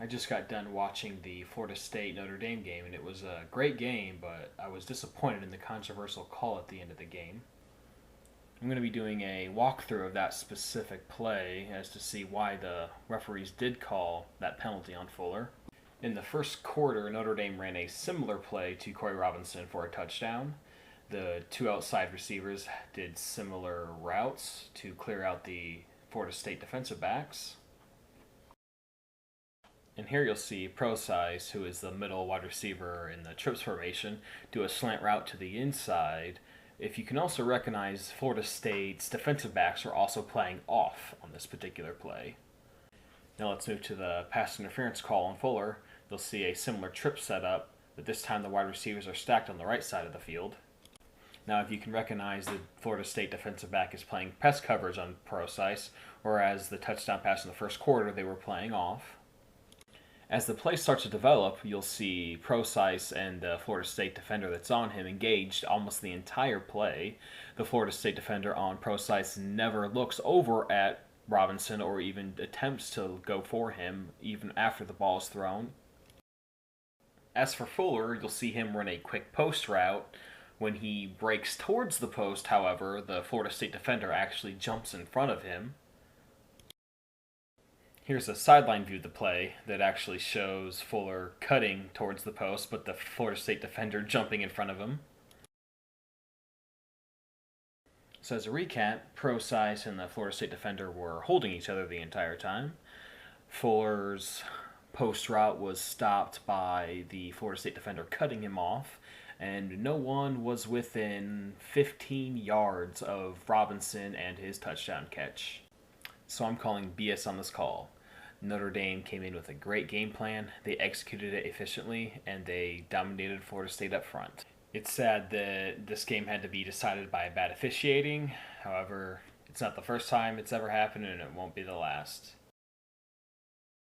I just got done watching the Florida State Notre Dame game, and it was a great game, but I was disappointed in the controversial call at the end of the game. I'm going to be doing a walkthrough of that specific play as to see why the referees did call that penalty on Fuller. In the first quarter, Notre Dame ran a similar play to Corey Robinson for a touchdown. The two outside receivers did similar routes to clear out the Florida State defensive backs. And here you'll see Size, who is the middle wide receiver in the trips formation, do a slant route to the inside. If you can also recognize Florida State's defensive backs are also playing off on this particular play. Now let's move to the pass interference call on Fuller. You'll see a similar trip setup, but this time the wide receivers are stacked on the right side of the field. Now, if you can recognize the Florida State defensive back is playing press coverage on Size, whereas the touchdown pass in the first quarter they were playing off. As the play starts to develop, you'll see Size and the Florida State defender that's on him engaged almost the entire play. The Florida State defender on Size never looks over at Robinson or even attempts to go for him even after the ball is thrown. As for Fuller, you'll see him run a quick post route. When he breaks towards the post, however, the Florida State defender actually jumps in front of him. Here's a sideline view of the play that actually shows Fuller cutting towards the post, but the Florida State defender jumping in front of him. So as a recap, Size and the Florida State defender were holding each other the entire time. Fuller's post route was stopped by the Florida State defender cutting him off, and no one was within 15 yards of Robinson and his touchdown catch. So I'm calling BS on this call. Notre Dame came in with a great game plan, they executed it efficiently, and they dominated Florida State up front. It's sad that this game had to be decided by bad officiating. However, it's not the first time it's ever happened, and it won't be the last.